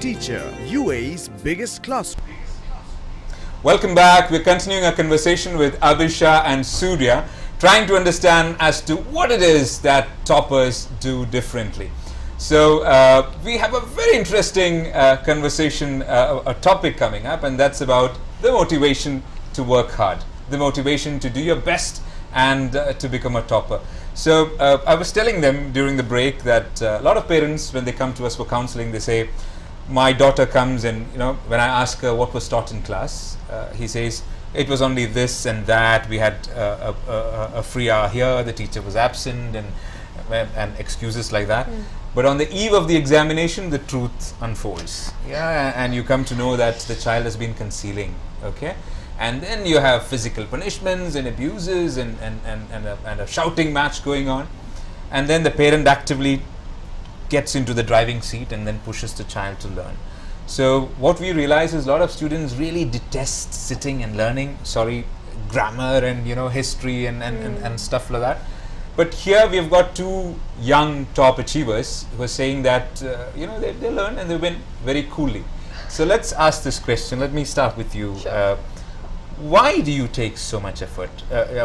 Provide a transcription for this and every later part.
Teacher, UAE's biggest class. Welcome back. We're continuing our conversation with Abhisha and Surya, trying to understand as to what it is that toppers do differently. So we have a very interesting conversation, a topic coming up, and that's about the motivation to work hard, the motivation to do your best and to become a topper. So I was telling them during the break that a lot of parents, when they come to us for counseling, they say, my daughter comes and, when I ask her what was taught in class, he says, it was only this and that, we had a free hour here, the teacher was absent, and excuses like that. But on the eve of the examination, the truth unfolds. Yeah, and you come to know that the child has been concealing. Okay, and then you have physical punishments and abuses and a shouting match going on, and then the parent actively gets into the driving seat and then pushes the child to learn. So what we realize is a lot of students really detest sitting and learning. Grammar and history and stuff like that. But here we have got two young top achievers who are saying that they learn and they win very coolly. So let's ask this question. Let me start with you. Sure. Why do you take so much effort?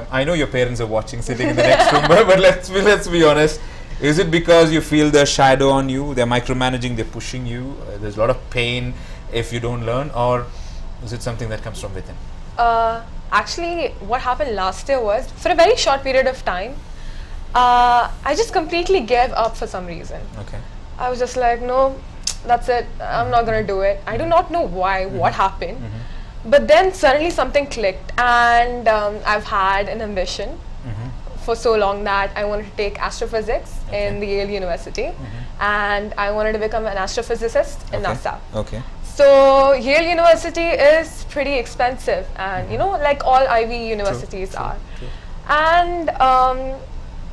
I know your parents are watching, sitting in the next room, but let's be honest. Is it because you feel the shadow on you? They're micromanaging, they're pushing you. There's a lot of pain if you don't learn, or is it something that comes from within? Actually, what happened last year was, for a very short period of time, I just completely gave up for some reason. Okay. I was just like, no, that's it. I'm not going to do it. I do not know why, what happened. But then suddenly something clicked, and I've had an ambition for so long that I wanted to take astrophysics in the Yale University, and I wanted to become an astrophysicist in NASA. Okay. So Yale University is pretty expensive, and like all Ivy universities are. True. And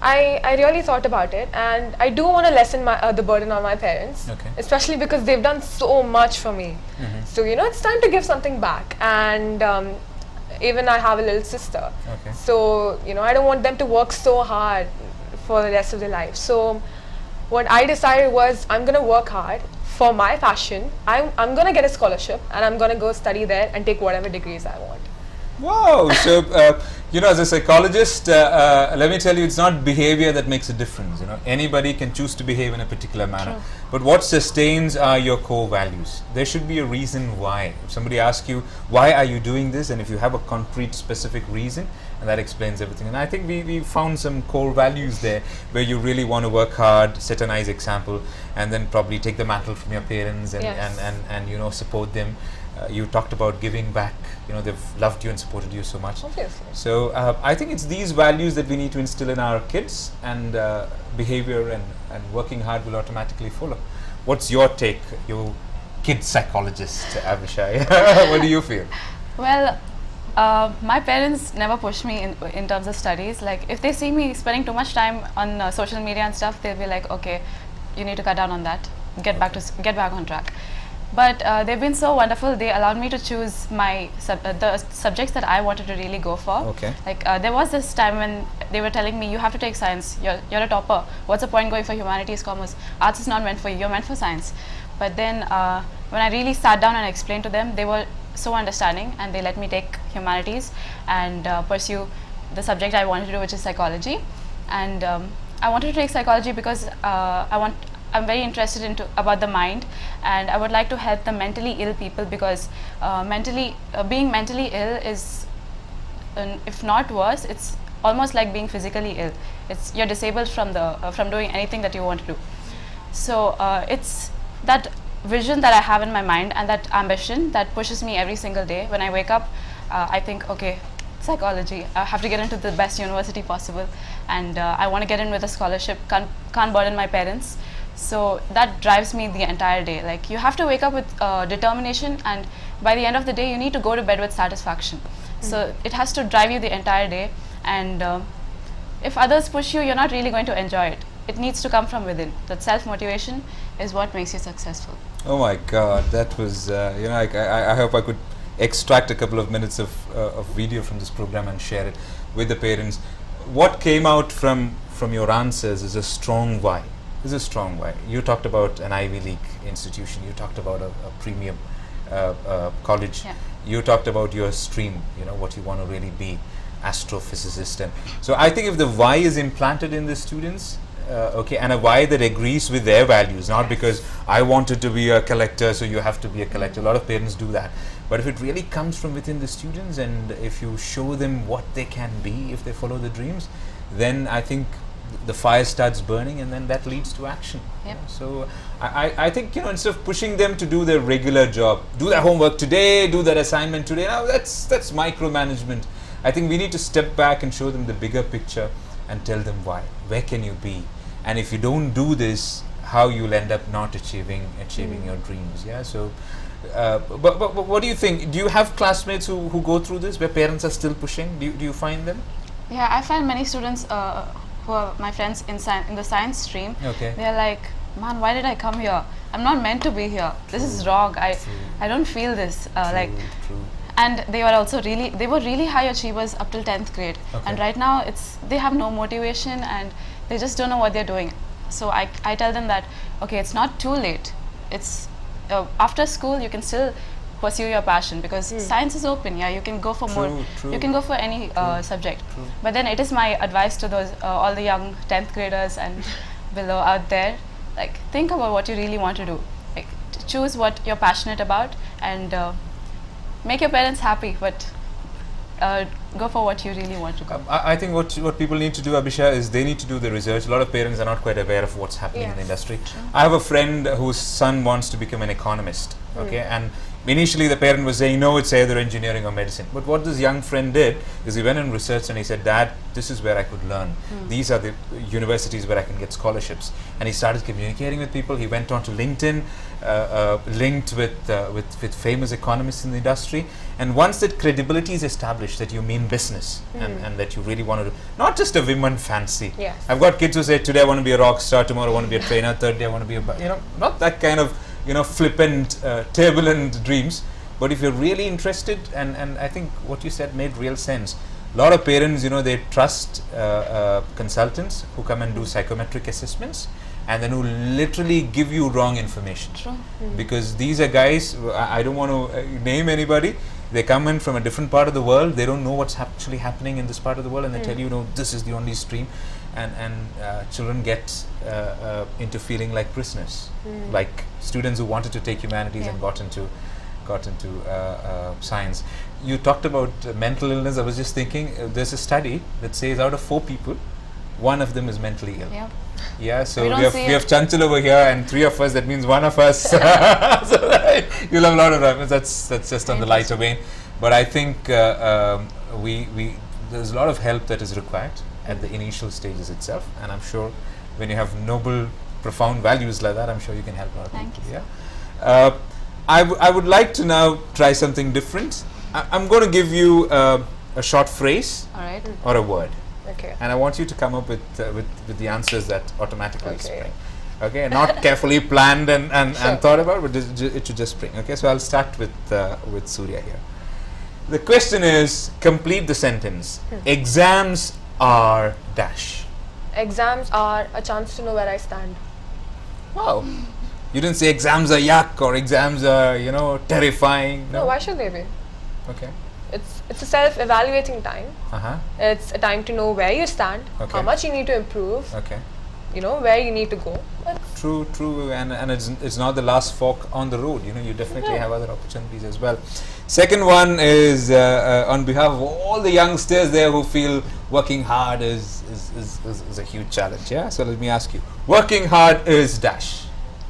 I really thought about it, and I do want to lessen the burden on my parents, especially because they've done so much for me. So it's time to give something back, and even I have a little sister. So I don't want them to work so hard for the rest of their life. So what I decided was, I'm gonna work hard for my passion. I'm gonna get a scholarship, and I'm gonna go study there and take whatever degrees I want. Wow. So, as a psychologist, let me tell you, it's not behavior that makes a difference. Anybody can choose to behave in a particular manner. Sure. But what sustains are your core values. There should be a reason why. If somebody asks you, why are you doing this? And if you have a concrete, specific reason, and that explains everything. And I think we found some core values there where you really want to work hard, set a nice example, and then probably take the mantle from your parents and support them. You talked about giving back. They've loved you and supported you so much. Obviously. So I think it's these values that we need to instill in our kids, and behavior and working hard will automatically follow. What's your take, you kid psychologist, Abhisha? What do you feel? Well, my parents never push me in terms of studies. Like, if they see me spending too much time on social media and stuff, they'll be like, okay, you need to cut down on that, get back on track. But they've been so wonderful. They allowed me to choose my the subjects that I wanted to really go for. Okay. Like, there was this time when they were telling me, you have to take science, you're a topper, what's the point going for humanities, commerce, arts is not meant for you, you're meant for science. But then when I really sat down and explained to them, they were so understanding, and they let me take humanities and pursue the subject I wanted to do, which is psychology. And I wanted to take psychology because I'm very interested about the mind, and I would like to help the mentally ill people, because being mentally ill is, if not worse, it's almost like being physically ill. You're disabled from doing anything that you want to do. So it's that vision that I have in my mind, and that ambition that pushes me every single day. When I wake up, I think, okay, psychology, I have to get into the best university possible, and I want to get in with a scholarship, can't burden my parents. So that drives me the entire day. Like, you have to wake up with determination, and by the end of the day you need to go to bed with satisfaction. So it has to drive you the entire day, and if others push you, you're not really going to enjoy it. It needs to come from within. That self-motivation is what makes you successful. Oh my God, that was I hope I could extract a couple of minutes of video from this program and share it with the parents. What came out from your answers is a strong why. is a strong why. You talked about an Ivy League institution. You talked about a premium college. Yeah. You talked about your stream, what you want to really be, astrophysicist. And so I think if the why is implanted in the students, and a why that agrees with their values, not because I wanted to be a collector, so you have to be a collector. A lot of parents do that. But if it really comes from within the students, and if you show them what they can be if they follow the dreams, then I think the fire starts burning, and then that leads to action. Yep. So I think, instead of pushing them to do their regular job, do their homework today, do that assignment today, now that's micromanagement. I think we need to step back and show them the bigger picture and tell them why. Where can you be? And if you don't do this, how you'll end up not achieving your dreams. Yeah. So, but what do you think? Do you have classmates who go through this, where parents are still pushing? Do you find them? Yeah, I find many students who are my friends in the science stream. Okay. They're like, man, why did I come here? I'm not meant to be here. This is wrong. I don't feel this. True. And they were really high achievers up till 10th grade. Okay. And right now they have no motivation, and they just don't know what they're doing. So I tell them that, okay, it's not too late. It's after school you can still pursue your passion, because science is open. Yeah, you can go for more. True. You can go for any subject. True. But then it is my advice to those all the young 10th graders and below out there, like, think about what you really want to do. Like, choose what you're passionate about, and make your parents happy, but go for what you really want to go. I think what people need to do, Abhisha, is they need to do the research. A lot of parents are not quite aware of what's happening in the industry. True. I have a friend whose son wants to become an economist. Okay, and initially the parent was saying, no, it's either engineering or medicine. But what this young friend did is he went and researched, and he said, Dad, this is where I could learn. These are the universities where I can get scholarships. And he started communicating with people. He went on to LinkedIn, linked with famous economists in the industry. And once that credibility is established, that you mean business, and that you really want to do, not just a women fancy. Yes. I've got kids who say, today I want to be a rock star, tomorrow I want to be a trainer, third day I want to be not that kind of flippant, turbulent dreams. But if you're really interested, and I think what you said made real sense. A lot of parents, they trust consultants who come and do psychometric assessments, and then who literally give you wrong information. True. Because these are guys, I don't want to name anybody, they come in from a different part of the world, they don't know what's actually happening in this part of the world, and they tell you, this is the only stream. And children get into feeling like prisoners, like students who wanted to take humanities and got into science. You talked about mental illness. I was just thinking, there's a study that says out of 4 people, 1 of them is mentally ill. Yeah. Yeah, so We we don't have Chanchal over here and 3 of us. That means 1 of us. So you'll have a lot of reference. That's just on the lighter vein. But I think there's a lot of help that is required at the initial stages itself, and I'm sure when you have noble, profound values like that, I'm sure you can help a lot of Thank people. you. Yeah. I would like to now try something different. I'm going to give you a short phrase All right. or a word, Okay. and I want you to come up with the answers that automatically spring. Okay, not carefully planned and thought about, but it should just spring. Okay, so I'll start with Surya here. The question is, complete the sentence. Exams are dash. Exams are a chance to know where I stand. Wow. You didn't say exams are yuck or exams are, terrifying. No, why should they be? Okay. It's a self-evaluating time. Uh-huh. It's a time to know where you stand, Okay. how much you need to improve, Okay. Where you need to go. True, and it's not the last fork on the road. You definitely have other opportunities as well. Second one is on behalf of all the youngsters there who feel working hard is a huge challenge. Yeah. So let me ask you, working hard is dash.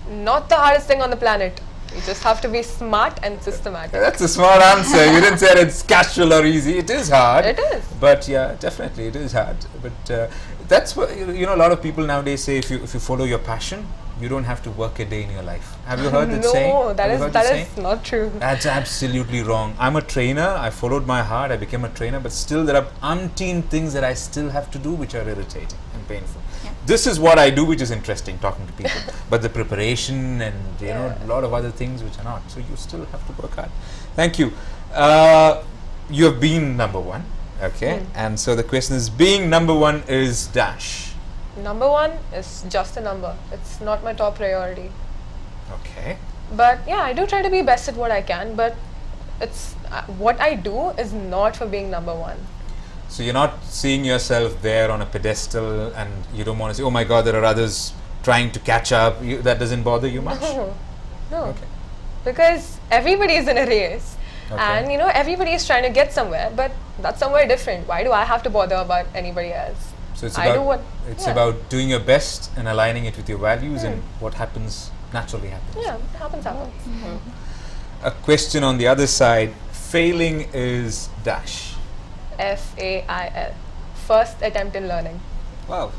Not the hardest thing on the planet. You just have to be smart and systematic. That's a smart answer. You didn't say it's casual or easy. It is hard. It is. But yeah, definitely it is hard. But that's what a lot of people nowadays say. If you follow your passion, you don't have to work a day in your life. Have you heard that saying? No, that is not true. That's absolutely wrong. I'm a trainer. I followed my heart. I became a trainer. But still, there are umpteen things that I still have to do, which are irritating and painful. Yeah. This is what I do, which is interesting, talking to people. But the preparation and a lot of other things which are not. So you still have to work hard. Thank you. You have been number 1. Okay. And so the question is, being number 1 is dash. number one is just a number. It's not my top priority. Okay. But yeah, I do try to be best at what I can, but it's what I do is not for being number one. So you're not seeing yourself there on a pedestal, and you don't want to say, oh my God, there are others trying to catch up. That doesn't bother you much? No. Okay. Because everybody is in a race. Okay. And you know, everybody is trying to get somewhere, but that's somewhere different. Why do I have to bother about anybody else? So it's I do what, about doing your best and aligning it with your values, and what happens naturally happens. Yeah, it happens. A question on the other side, failing is dash. FAIL. First attempt in learning. Wow.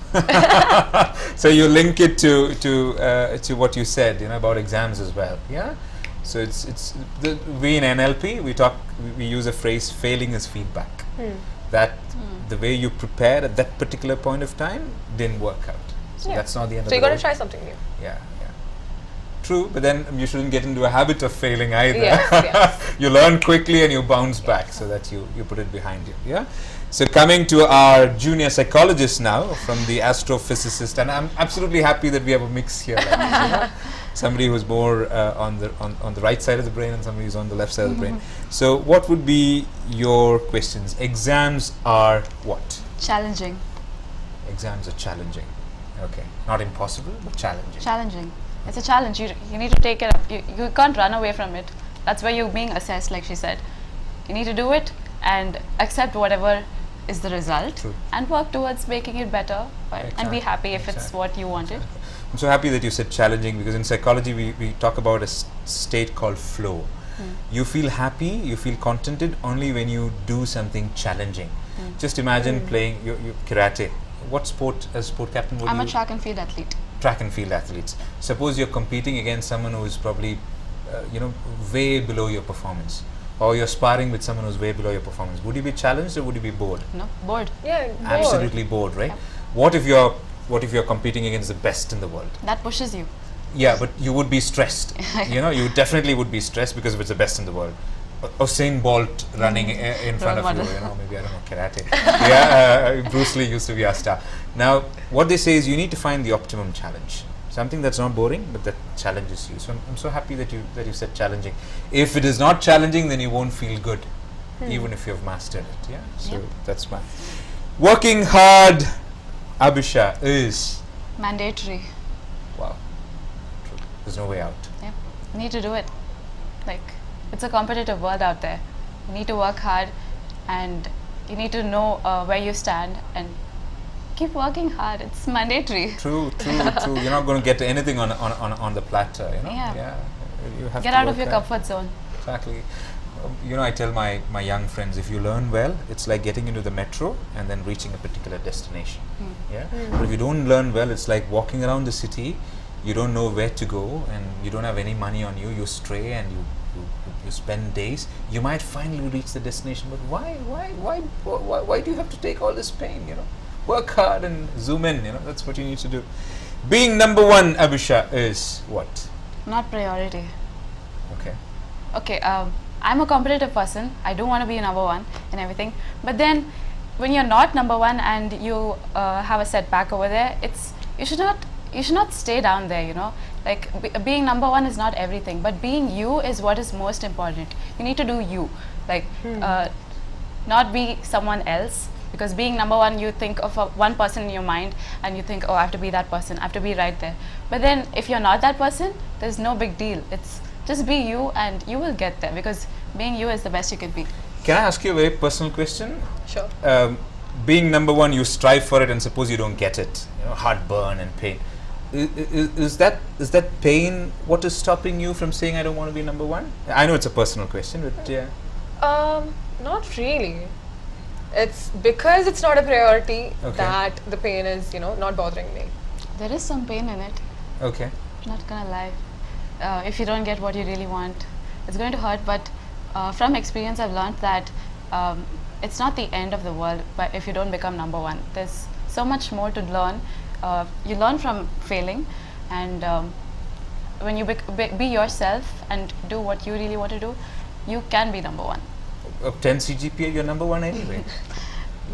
So you link it to what you said, about exams as well. Yeah. So we in NLP we use a phrase, failing is feedback. That the way you prepared at that particular point of time didn't work out. So that's not the end of the So you got to road. try something new. Yeah. True, but then you shouldn't get into a habit of failing either. Yes. You learn quickly and you bounce back, so that you put it behind you. Yeah. So coming to our junior psychologist now, from the astrophysicist, and I'm absolutely happy that we have a mix here. Somebody who's more on the right side of the brain, and somebody who's on the left side of the brain. So what would be your questions? Exams are what? Challenging. Exams are challenging. Okay. Not impossible, but challenging. Challenging. It's a challenge. You need to take it up. You can't run away from it. That's where you're being assessed, like she said. You need to do it and accept whatever is the result. True. And work towards making it better, and be happy if it's what you wanted. I'm so happy that you said challenging, because in psychology we talk about a state called flow. You feel happy, you feel contented only when you do something challenging. Just imagine playing your karate. What sport, as sport captain, would I'm you? a track and field athlete. Track and field athletes. Suppose you're competing against someone who is probably way below your performance, or you're sparring with someone who's way below your performance. Would you be challenged, or would you be bored? No, bored. Yeah, bored. Absolutely bored, right? Yep. What if you're competing against the best in the world? That pushes you. Yeah, but you would be stressed. You definitely would be stressed, because if it's the best in the world. Usain Bolt running in front of you, maybe, I don't know, karate. Yeah, Bruce Lee used to be our star. Now, what they say is you need to find the optimum challenge. Something that's not boring, but that challenges you. So I'm so happy that you said challenging. If it is not challenging, then you won't feel good, even if you've mastered it. Yeah, so that's fine. Working hard, Abhisha, is Mandatory. wow. True. There's no way out. Yeah, you need to do it. Like, it's a competitive world out there. You need to work hard, and you need to know where you stand, and keep working hard. It's mandatory. True. You're not going to get anything on the platter. Yeah. You have Get to out of work your hard. comfort zone. Exactly. I tell my young friends, if you learn well, it's like getting into the metro and then reaching a particular destination. Yeah. But if you don't learn well, it's like walking around the city. You don't know where to go, and you don't have any money on you. You stray, and you spend days. You might finally reach the destination, but why do you have to take all this pain? Work hard and zoom in. That's what you need to do. Being number one, Abhisha, is what? Not priority. Okay. I'm a competitive person. I do want to be number one in everything. But then, when you're not number one and you have a setback over there, you should not stay down there. Like, being number one is not everything, but being you is what is most important. You need to do you, like not be someone else. Because being number one, you think of one person in your mind, and you think, oh, I have to be that person, I have to be right there. But then, if you're not that person, there's no big deal. It's just be you, and you will get there, because being you is the best you can be. Can I ask you a very personal question? Sure. Being number one, you strive for it, and suppose you don't get it, heartburn and pain. Is that pain what is stopping you from saying I don't want to be number one? I know it's a personal question, but yeah. Not really. It's because it's not a priority that the pain is, not bothering me. There is some pain in it. Okay. Not gonna lie. If you don't get what you really want, it's going to hurt. But from experience, I've learned that it's not the end of the world. But if you don't become number one, there's so much more to learn. You learn from failing, and when you be yourself and do what you really want to do, you can be number one. 10 CGPA, you're number one anyway.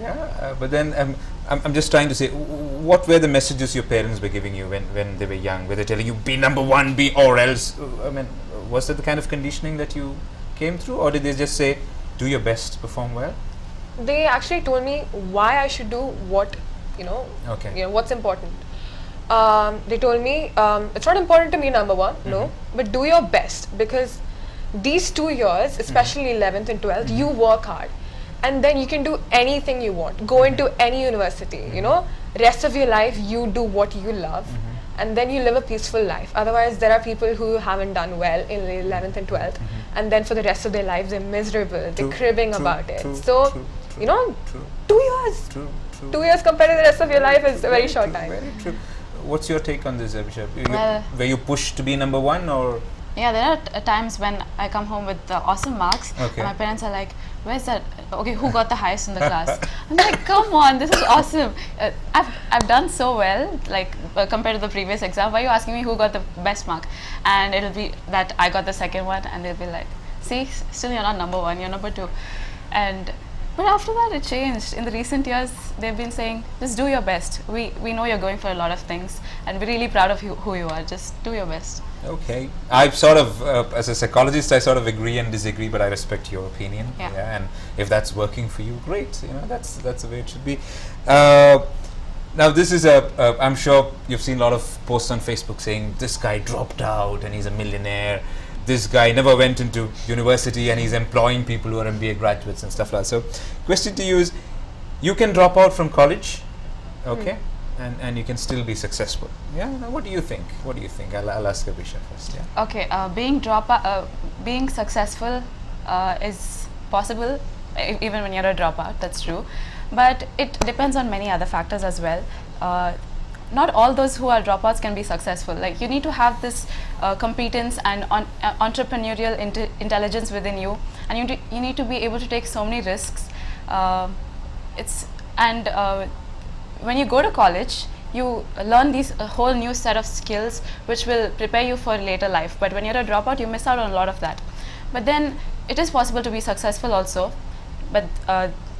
Yeah, but then I'm just trying to say, what were the messages your parents were giving you when they were young? Were they telling you, be number one, be or else? I mean, was that the kind of conditioning that you came through, or did they just say, do your best, perform well? They actually told me why I should do what, what's important. They told me it's not important to be number one, no, but do your best, because these 2 years, especially 11th and 12th, you work hard, and then you can do anything you want, go into any university, rest of your life you do what you love, and then you live a peaceful life. Otherwise, there are people who haven't done well in 11th and 12th, and then for the rest of their lives they're miserable, they're cribbing about it. So, 2 years. 2 years compared to the rest of your life is a very short time. Very true. What's your take on this, Abhishek? Were you pushed to be number one, or? Yeah, there are times when I come home with awesome marks, and my parents are like, where's that? Okay, who got the highest in the class? I'm like, come on, this is awesome. I've done so well, like compared to the previous exam. Why are you asking me who got the best mark? And it'll be that I got the second one, and they'll be like, see, still you're not number one, you're number two. But after that it changed. In the recent years, they've been saying, just do your best. We know you're going for a lot of things, and we're really proud of who you are. Just do your best. Okay. I sort of, as a psychologist, I sort of agree and disagree, but I respect your opinion. Yeah. And if that's working for you, great. That's the way it should be. Now, this is I'm sure you've seen a lot of posts on Facebook saying, this guy dropped out and he's a millionaire. This guy never went into university and he's employing people who are MBA graduates and stuff like that. So, question to you is, you can drop out from college, okay, and you can still be successful. Yeah. Now, what do you think? I'll ask Abhishek first. Yeah. Okay. Being successful is possible even when you're a dropout. That's true, but it depends on many other factors as well. Not all those who are dropouts can be successful. Like, you need to have this competence and entrepreneurial intelligence within you, and you need to be able to take so many risks. When you go to college, you learn a whole new set of skills which will prepare you for later life. But when you're a dropout, you miss out on a lot of that. But then it is possible to be successful also, but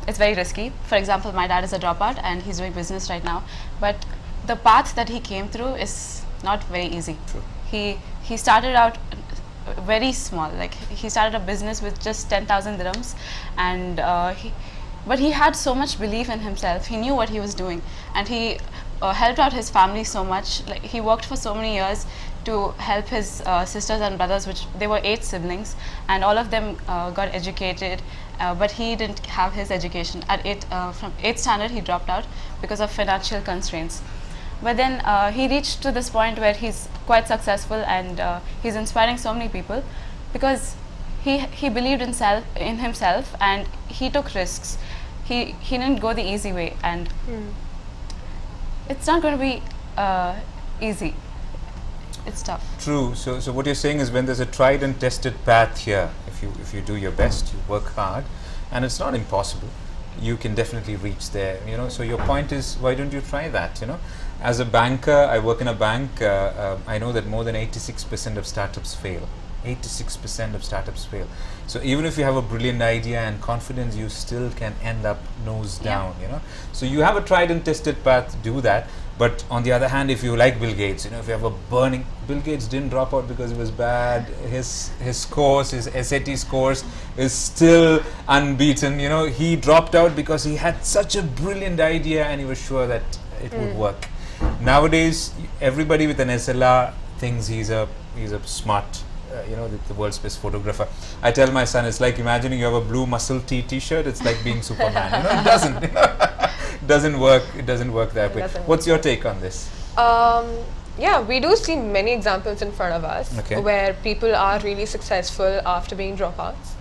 it's very risky. For example, my dad is a dropout and he's doing business right now, but the path that he came through is not very easy. True. He started out very small. Like, he started a business with just 10,000 dirhams, and but he had so much belief in himself. He knew what he was doing, and he helped out his family so much. Like, he worked for so many years to help his sisters and brothers, which they were 8 siblings, and all of them got educated, but he didn't have his education. From 8th standard he dropped out because of financial constraints. But then he reached to this point where he's quite successful, and he's inspiring so many people because he believed in himself, and he took risks. He didn't go the easy way, and it's not going to be easy. It's tough. True. So what you're saying is, when there's a tried and tested path here, if you do your best, you work hard, and it's not impossible, you can definitely reach there. So your point is, why don't you try that? As a banker, I work in a bank. I know that more than 86% of startups fail. 86% of startups fail. So even if you have a brilliant idea and confidence, you still can end up nose down. So you have a tried and tested path, do that. But on the other hand, if you like Bill Gates, if you have a burning, Bill Gates didn't drop out because it was bad. His scores, his SAT scores is still unbeaten. He dropped out because he had such a brilliant idea and he was sure that it would work. Nowadays, everybody with an SLR thinks he's a smart, the world's best photographer. I tell my son, it's like imagining you have a blue muscle T-shirt. It's like being Superman. It doesn't. Doesn't work. It doesn't work that way. What's your take on this? Yeah, we do see many examples in front of us where people are really successful after being dropouts.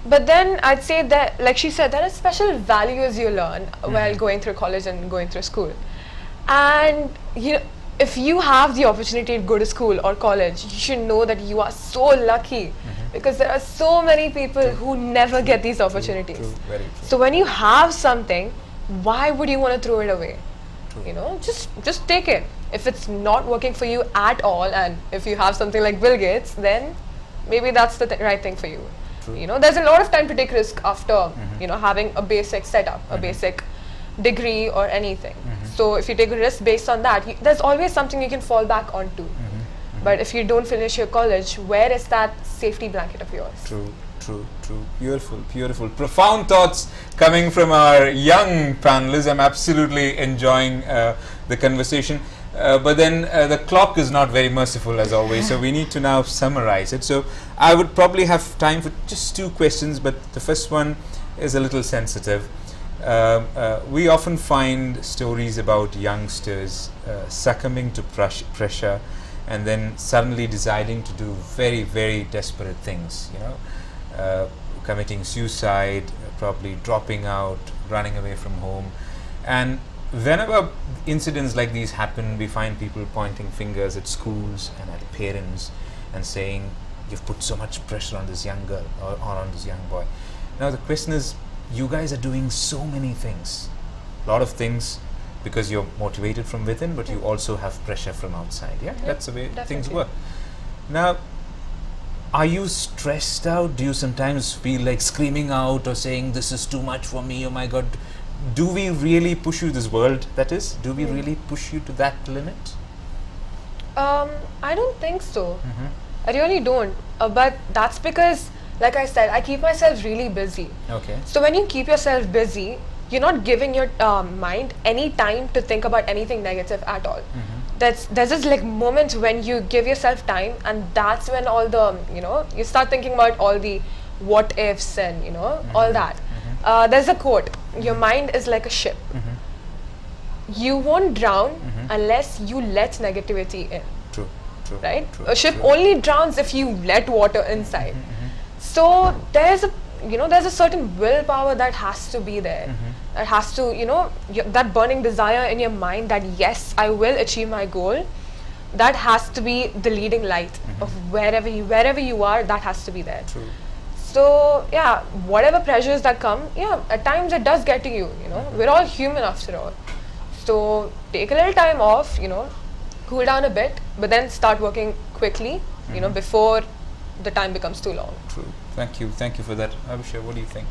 But then I'd say that, like she said, there are special values you learn while going through college and going through school. And if you have the opportunity to go to school or college, you should know that you are so lucky, because there are so many people who never get these opportunities. Very true. So when you have something, why would you want to throw it away? Just take it. If it's not working for you at all, and if you have something like Bill Gates, then maybe that's the right thing for you. There's a lot of time to take risk after having a basic setup, a basic degree or anything. So if you take a risk based on that, there's always something you can fall back onto. But if you don't finish your college, where is that safety blanket of yours? True. Beautiful. Profound thoughts coming from our young panelists. I'm absolutely enjoying the conversation. But then the clock is not very merciful as always, so we need to now summarize it. So I would probably have time for just 2 questions, but the first one is a little sensitive. We often find stories about youngsters succumbing to pressure and then suddenly deciding to do very, very desperate things, committing suicide, probably dropping out, running away from home. And whenever incidents like these happen, we find people pointing fingers at schools and at parents and saying, you've put so much pressure on this young girl or on this young boy. Now the question is, you guys are doing so many things, a lot of things, because you're motivated from within, but you also have pressure from outside. That's the way things work. Now, are you stressed out? Do you sometimes feel like screaming out or saying, this is too much for me, oh my God? Do we really push you, this world, that is? Do we really push you to that limit? I don't think so. I really don't. But that's because, like I said, I keep myself really busy. Okay. So when you keep yourself busy, you're not giving your mind any time to think about anything negative at all. There's this like moment when you give yourself time, and that's when all the, you start thinking about all the what ifs and, all that. There's a quote, your mind is like a ship. You won't drown unless you let negativity in. True. Right? A ship only drowns if you let water inside. So there's a certain willpower that has to be there. It has to, that burning desire in your mind that yes, I will achieve my goal. That has to be the leading light of wherever you are. That has to be there. True. So yeah, whatever pressures that come, at times it does get to you. We're all human after all. So take a little time off. Cool down a bit, but then start working quickly. Before the time becomes too long. True. Thank you for that. Abhishek, what do you think?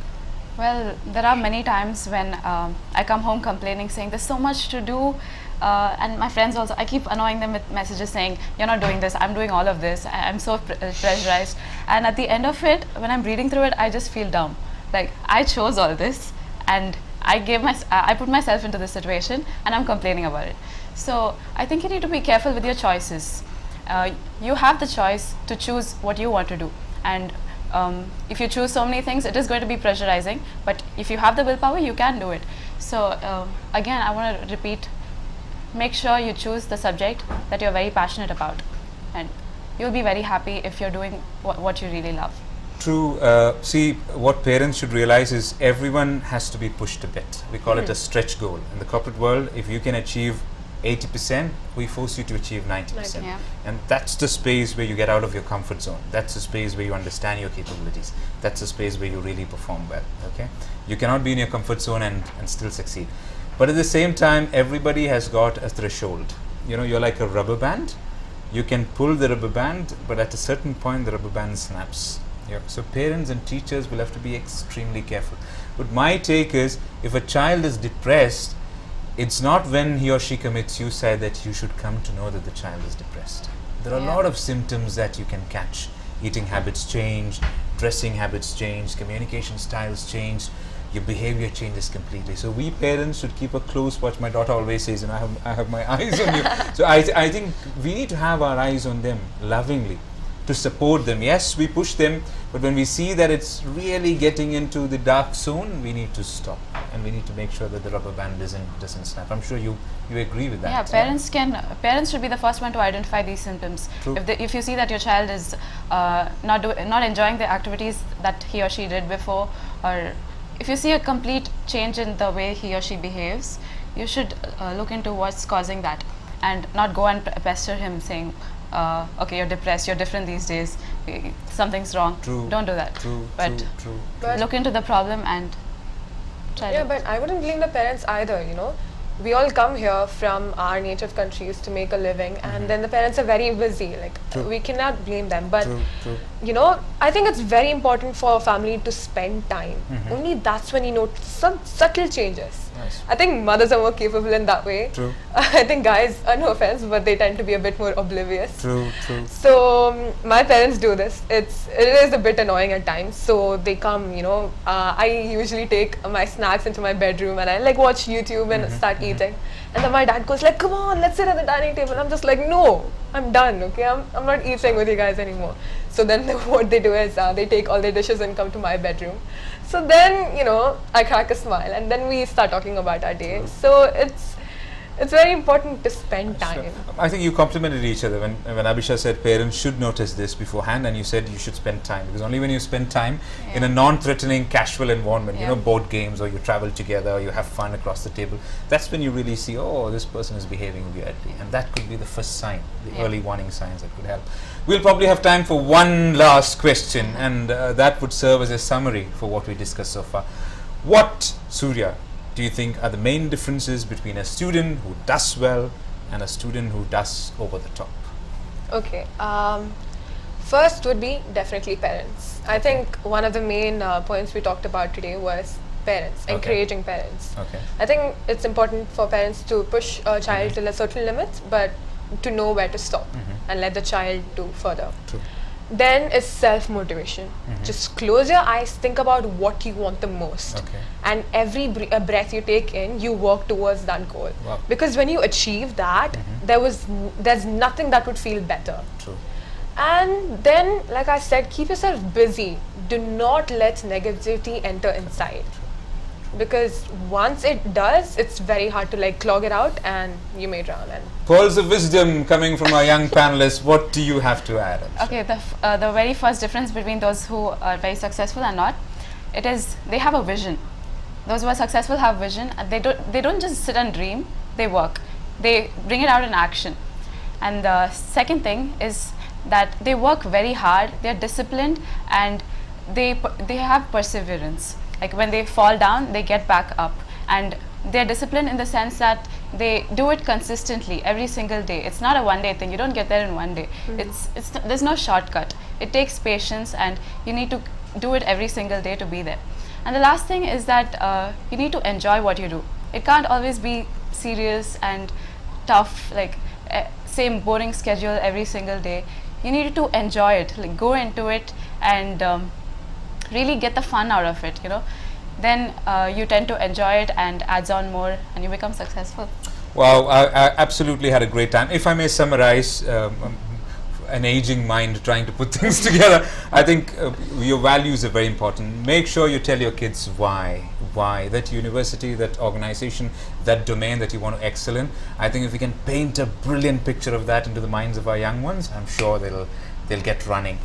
Well, there are many times when I come home complaining, saying there's so much to do, and my friends also, I keep annoying them with messages saying, you're not doing this, I'm doing all of this, I'm so pressurized. And at the end of it, when I'm reading through it, I just feel dumb. Like, I chose all this, and I put myself into this situation, and I'm complaining about it. So I think you need to be careful with your choices. You have the choice to choose what you want to do, and if you choose so many things, it is going to be pressurizing, but if you have the willpower, you can do it. So again, I want to repeat, make sure you choose the subject that you're very passionate about, and you'll be very happy if you're doing what you really love. True. See, what parents should realize is everyone has to be pushed a bit. We call it a stretch goal. In the corporate world, if you can achieve 80%, we force you to achieve 90%. Yeah. And that's the space where you get out of your comfort zone. That's the space where you understand your capabilities. That's the space where you really perform well. Okay? You cannot be in your comfort zone and still succeed. But at the same time, everybody has got a threshold. You're like a rubber band. You can pull the rubber band, but at a certain point, the rubber band snaps. So parents and teachers will have to be extremely careful. But my take is, if a child is depressed, it's not when he or she commits suicide that you should come to know that the child is depressed. There are a lot of symptoms that you can catch. Eating habits change, dressing habits change, communication styles change, your behavior changes completely. So we parents should keep a close watch. My daughter always says, I have my eyes on you. So I think we need to have our eyes on them lovingly, to support them. Yes, we push them, but when we see that it's really getting into the dark zone, we need to stop, and we need to make sure that the rubber band doesn't snap. I'm sure you agree with that. Yeah, parents should be the first one to identify these symptoms. True. If you see that your child is not enjoying the activities that he or she did before, or if you see a complete change in the way he or she behaves, you should look into what's causing that, and not go and pester him saying, okay, you're depressed, you're different these days, something's wrong. True. Don't do that. True. But look into the problem and try to. But I wouldn't blame the parents either, We all come here from our native countries to make a living, and then the parents are very busy. We cannot blame them. But, I think it's very important for a family to spend time. Only that's when you notice some subtle changes. Nice. I think mothers are more capable in that way. True. I think guys, no offense, but they tend to be a bit more oblivious. True. So my parents do this. It is a bit annoying at times. So they come, I usually take my snacks into my bedroom and I like watch YouTube and start eating. And then my dad goes like, come on, let's sit at the dining table. I'm just like, no, I'm done, okay? I'm not eating with you guys anymore. So then what they do is they take all their dishes and come to my bedroom. So then, I crack a smile and then we start talking about our day. So it's very important to spend time. Sure. I think you complimented each other when Abhisha said parents should notice this beforehand, and you said you should spend time, because only when you spend time in a non-threatening casual environment, board games, or you travel together, or you have fun across the table, that's when you really see, oh, this person is behaving weirdly, and that could be the first sign, the early warning signs that could help. We'll probably have time for one last question, and that would serve as a summary for what we discussed so far. What, Surya, do you think are the main differences between a student who does well and a student who does over the top? Okay. First would be definitely parents. I think one of the main points we talked about today was parents, encouraging parents. Okay. I think it's important for parents to push a child till a certain limit, but to know where to stop and let the child do further. True. Then is self-motivation. Just close your eyes, think about what you want the most. And every breath you take in, you work towards that goal. Wow. Because when you achieve that, there's nothing that would feel better. True. And then, like I said, keep yourself busy. Do not let negativity enter inside. Because once it does, it's very hard to like clog it out and you may drown. And pearls of wisdom coming from our young panelists. What do you have to add? Okay, the very first difference between those who are very successful and not, it is they have a vision. Those who are successful have vision, and they don't just sit and dream, they work. They bring it out in action. And the second thing is that they work very hard, they're disciplined, and they have perseverance. Like when they fall down, they get back up, and they're disciplined in the sense that they do it consistently every single day. It's not a one-day thing. You don't get there in one day. There's no shortcut. It takes patience, and you need to do it every single day to be there. And the last thing is that you need to enjoy what you do. It can't always be serious and tough, like same boring schedule every single day. You need to enjoy it, like go into it and really get the fun out of it, then you tend to enjoy it and adds on more and you become successful. Wow, I absolutely had a great time. If I may summarize, an aging mind trying to put things together, I think your values are very important. Make sure you tell your kids why that university, that organization, that domain that you want to excel in. I think if we can paint a brilliant picture of that into the minds of our young ones, I'm sure they'll get running.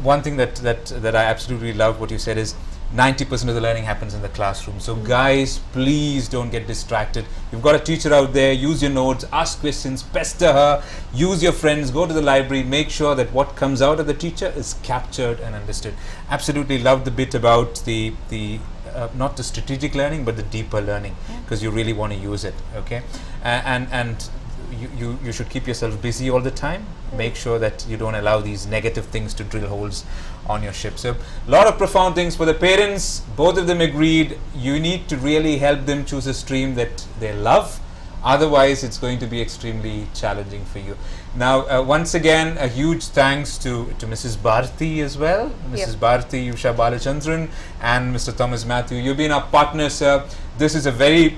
One thing that I absolutely love what you said is 90% of the learning happens in the classroom. So guys, please don't get distracted. You've got a teacher out there, use your notes, ask questions, pester her, use your friends, go to the library, make sure that what comes out of the teacher is captured and understood. Absolutely love the bit about the not the strategic learning, but the deeper learning, because you really want to use it, okay? And you should keep yourself busy all the time. Make sure that you don't allow these negative things to drill holes on your ship. So a lot of profound things for the parents. Both of them agreed you need to really help them choose a stream that they love. Otherwise, it's going to be extremely challenging for you. Now, once again, a huge thanks to Mrs. Bharti as well. Mrs. Bharti, Usha Balachandran, and Mr. Thomas Matthew. You've been our partners, sir. This is a very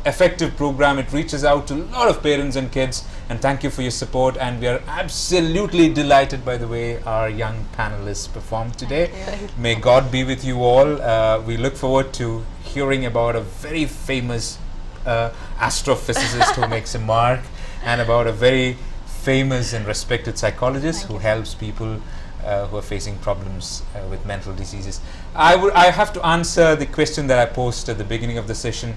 effective program. It reaches out to a lot of parents and kids. And thank you for your support. And we are absolutely delighted by the way our young panelists performed today. May God be with you all. We look forward to hearing about a very famous astrophysicist who makes a mark, and about a very famous and respected psychologist who helps people who are facing problems with mental diseases. I have to answer the question that I posed at the beginning of the session.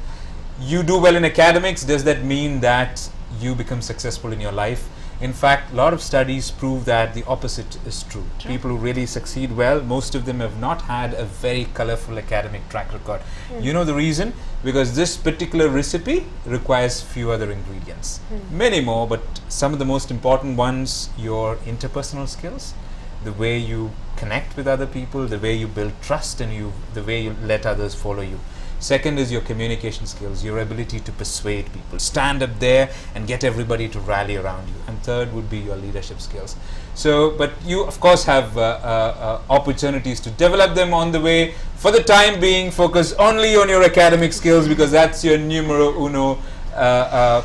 You do well in academics, does that mean that you become successful in your life? In fact, a lot of studies prove that the opposite is true. People who really succeed well, most of them have not had a very colorful academic track record. You know the reason? Because this particular recipe requires few other ingredients. Many more, but some of the most important ones: your interpersonal skills, the way you connect with other people, the way you build trust, and the way you let others follow you. Second is your communication skills, your ability to persuade people, stand up there and get everybody to rally around you. And third would be your leadership skills. So, but you of course have opportunities to develop them on the way. For the time being, focus only on your academic skills, because that's your numero uno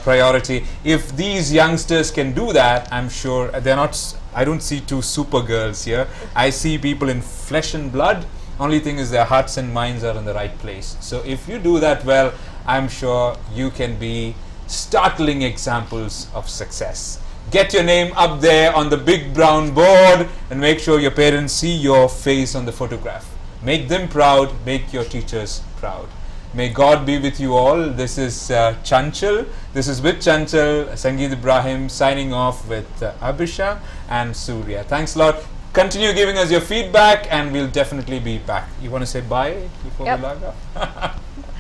priority. If these youngsters can do that, I'm sure they're not. I don't see two super girls here. I see people in flesh and blood. Only thing is their hearts and minds are in the right place. So if you do that well, I'm sure you can be startling examples of success. Get your name up there on the big brown board and make sure your parents see your face on the photograph. Make them proud, make your teachers proud. May God be with you all. This is Chanchal. This is with Chanchal, Sangeet Ibrahim signing off with Abhisha and Surya. Thanks a lot. Continue giving us your feedback and we'll definitely be back. You want to say bye before we log off? Bye.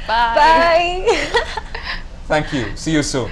Bye. Thank you. See you soon.